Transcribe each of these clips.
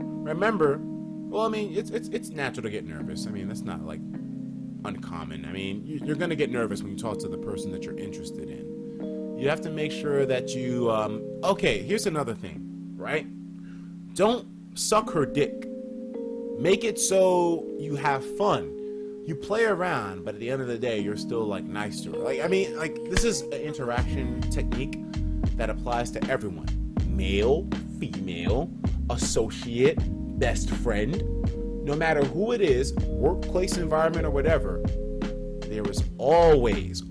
remember, well, I mean, it's natural to get nervous. I mean, that's not like uncommon. I mean, you're gonna get nervous when you talk to the person that you're interested in. You have to make sure that you, okay, here's another thing, right? Don't suck her dick. Make it so you have fun. You play around, but at the end of the day, you're still like nice to her. Like, I mean, like, this is an interaction technique that applies to everyone. Male, female, associate, best friend, no matter who it is, workplace environment or whatever, there is always,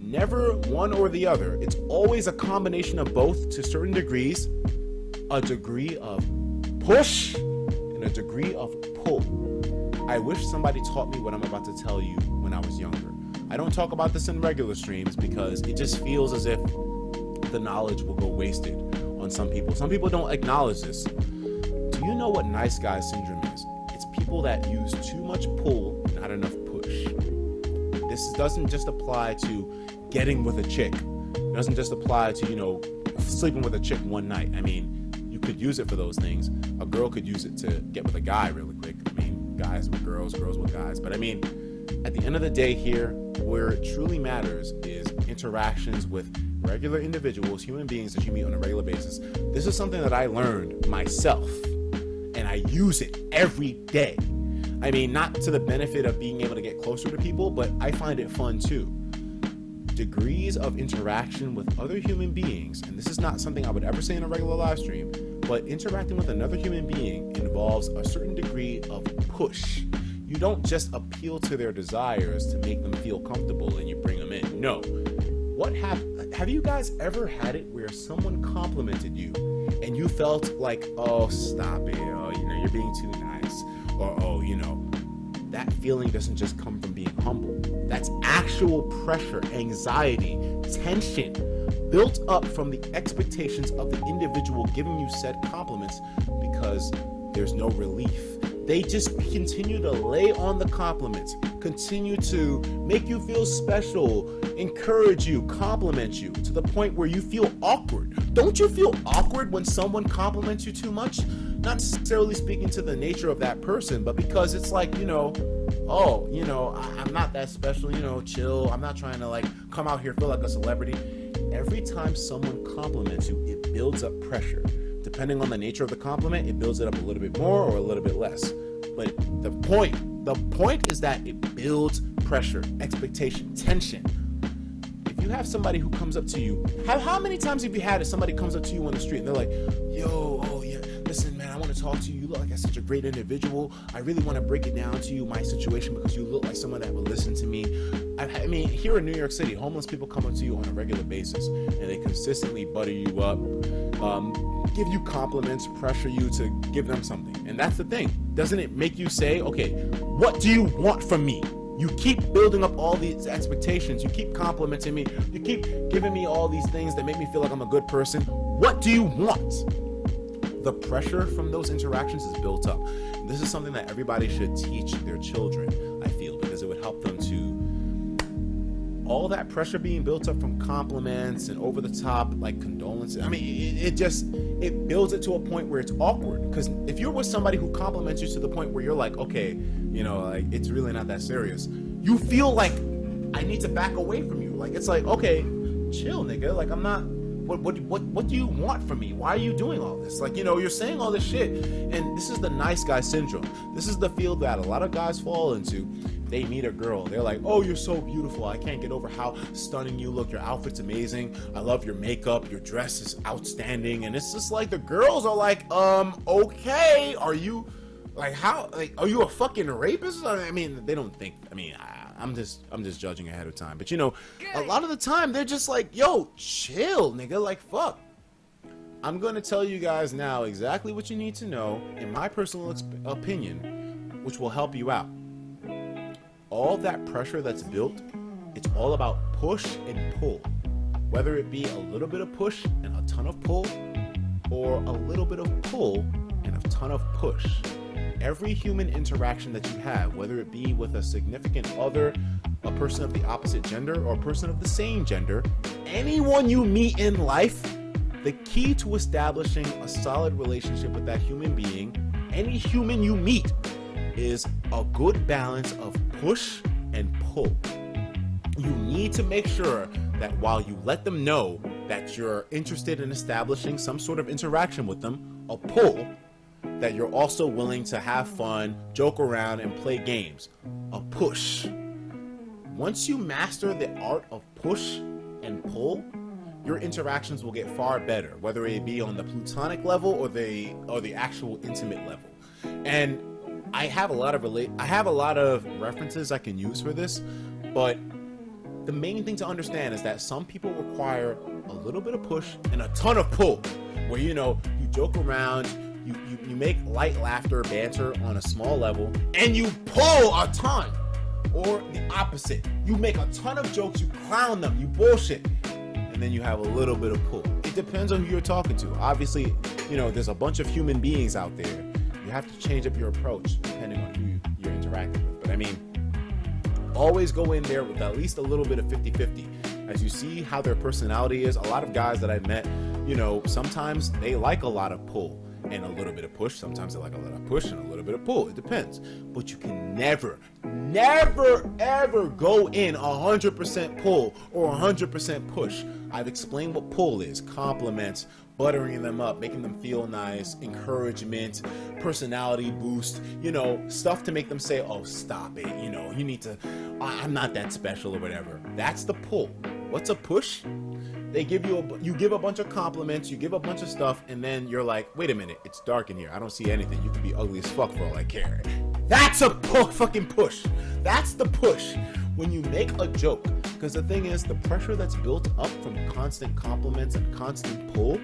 never one or the other. It's always a combination of both to certain degrees, a degree of push and a degree of pull. I wish somebody taught me what I'm about to tell you when I was younger. I don't talk about this in regular streams because it just feels as if the knowledge will go wasted on some people. Some people don't acknowledge this. Do you know what nice guy syndrome is? It's people that use too much pull, not enough push. This doesn't just apply to getting with a chick. It doesn't just apply to, sleeping with a chick one night. I mean, you could use it for those things. A girl could use it to get with a guy really quick. I mean, guys with girls, girls with guys. But I mean, at the end of the day here, where it truly matters is interactions with regular individuals, human beings that you meet on a regular basis. This is something that I learned myself, and I use it every day. I mean, not to the benefit of being able to get closer to people, but I find it fun too. Degrees of interaction with other human beings, and this is not something I would ever say in a regular live stream, but interacting with another human being involves a certain degree of push. You don't just appeal to their desires to make them feel comfortable and you bring them in. No. Have you guys ever had it where someone complimented you and you felt like, oh, stop it, oh, you're being too nice, or oh, that feeling doesn't just come from being humble. That's actual pressure, anxiety, tension built up from the expectations of the individual giving you said compliments because there's no relief. They just continue to lay on the compliments, continue to make you feel special, encourage you, compliment you to the point where you feel awkward. Don't you feel awkward when someone compliments you too much? Not necessarily speaking to the nature of that person, but because it's like, I'm not that special, chill. I'm not trying to come out here, feel like a celebrity. Every time someone compliments you, it builds up pressure. Depending on the nature of the compliment, it builds it up a little bit more or a little bit less. But the point is that it builds pressure, expectation, tension. If you have somebody who comes up to you, how many times have you had if somebody comes up to you on the street and they're like, yo, oh yeah, listen, man, I want to talk to you. You look like such a great individual. I really want to break it down to you, my situation, because you look like someone that will listen to me. I mean, here in New York City, homeless people come up to you on a regular basis, and they consistently butter you up, give you compliments, pressure you to give them something. And that's the thing. Doesn't it make you say, okay, what do you want from me? You keep building up all these expectations. You keep complimenting me. You keep giving me all these things that make me feel like I'm a good person. What do you want? The pressure from those interactions is built up. This is something that everybody should teach their children, I feel, because it would help them to, all that pressure being built up from compliments and over the top, condolences. I mean, it builds it to a point where it's awkward. Because if you're with somebody who compliments you to the point where you're like, okay, it's really not that serious, you feel like I need to back away from you. It's like, okay, chill, nigga. I'm not. What do you want from me? Why are you doing all this? You're saying all this shit. And this is the nice guy syndrome. This is the field that a lot of guys fall into. They meet a girl. They're like, oh, you're so beautiful. I can't get over how stunning you look. Your outfit's amazing. I love your makeup. Your dress is outstanding. And it's just like the girls are like, okay, are you are you a fucking rapist? I mean, they don't think, I'm just judging ahead of time. But a lot of the time they're just like, yo, chill, nigga. Fuck. I'm going to tell you guys now exactly what you need to know in my personal opinion, which will help you out. All that pressure that's built, it's all about push and pull. Whether it be a little bit of push and a ton of pull, or a little bit of pull and a ton of push. Every human interaction that you have, whether it be with a significant other, a person of the opposite gender, or a person of the same gender, anyone you meet in life, The key to establishing a solid relationship with that human being, any human you meet, is a good balance of push and pull. You need to make sure that while you let them know that you're interested in establishing some sort of interaction with them, a pull, that you're also willing to have fun, joke around, and play games, a push. Once you master the art of push and pull, your interactions will get far better, whether it be on the platonic level or the actual intimate level. And I have a lot of references I can use for this, but the main thing to understand is that some people require a little bit of push and a ton of pull, where you joke around, you make light laughter, banter on a small level, and you pull a ton. Or the opposite, you make a ton of jokes, you clown them, you bullshit, and then you have a little bit of pull. It depends on who you're talking to. Obviously, there's a bunch of human beings out there. You have to change up your approach depending on who you're interacting with. But I mean, always go in there with at least a little bit of 50-50. As you see how their personality is, a lot of guys that I've met, sometimes they like a lot of pull and a little bit of push. Sometimes they like a lot of push and a little bit of pull. It depends. But you can never, ever go in 100% pull or 100% push. I've explained what pull is. Compliments, buttering them up, making them feel nice, encouragement, personality boost, stuff to make them say, oh, stop it, you need to, I'm not that special or whatever. That's the pull. What's a push? They give you give a bunch of compliments, you give a bunch of stuff, and then you're like, wait a minute, it's dark in here. I don't see anything. You could be ugly as fuck for all I care. That's a fucking push. That's the push. When you make a joke, because the thing is, the pressure that's built up from constant compliments and constant pull,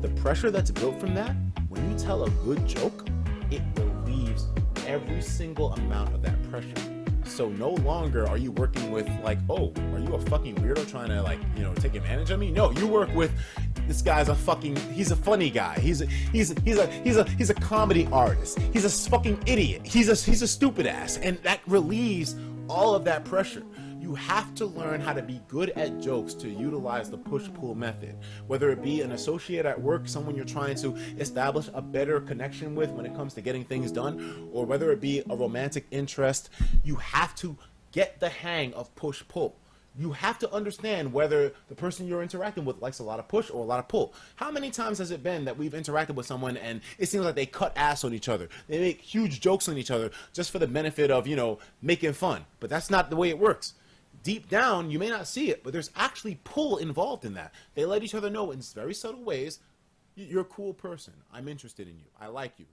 the pressure that's built from that, when you tell a good joke, it relieves every single amount of that pressure. So no longer are you working with like, oh, are you a fucking weirdo trying to take advantage of me? No, you work with this guy's he's a funny guy. He's a comedy artist. He's a fucking idiot. He's a stupid ass, and that relieves all of that pressure. You have to learn how to be good at jokes to utilize the push-pull method. Whether it be an associate at work, someone you're trying to establish a better connection with when it comes to getting things done, or whether it be a romantic interest, you have to get the hang of push-pull. You have to understand whether the person you're interacting with likes a lot of push or a lot of pull. How many times has it been that we've interacted with someone and it seems like they cut ass on each other? They make huge jokes on each other just for the benefit of, making fun. But that's not the way it works. Deep down, you may not see it, but there's actually pull involved in that. They let each other know in very subtle ways, you're a cool person. I'm interested in you. I like you.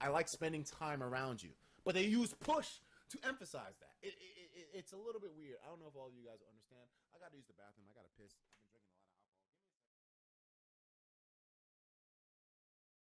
I like spending time around you. But they use push to emphasize that. It's a little bit weird. I don't know if all of you guys understand. I got to use the bathroom. I got to piss. I've been drinking a lot.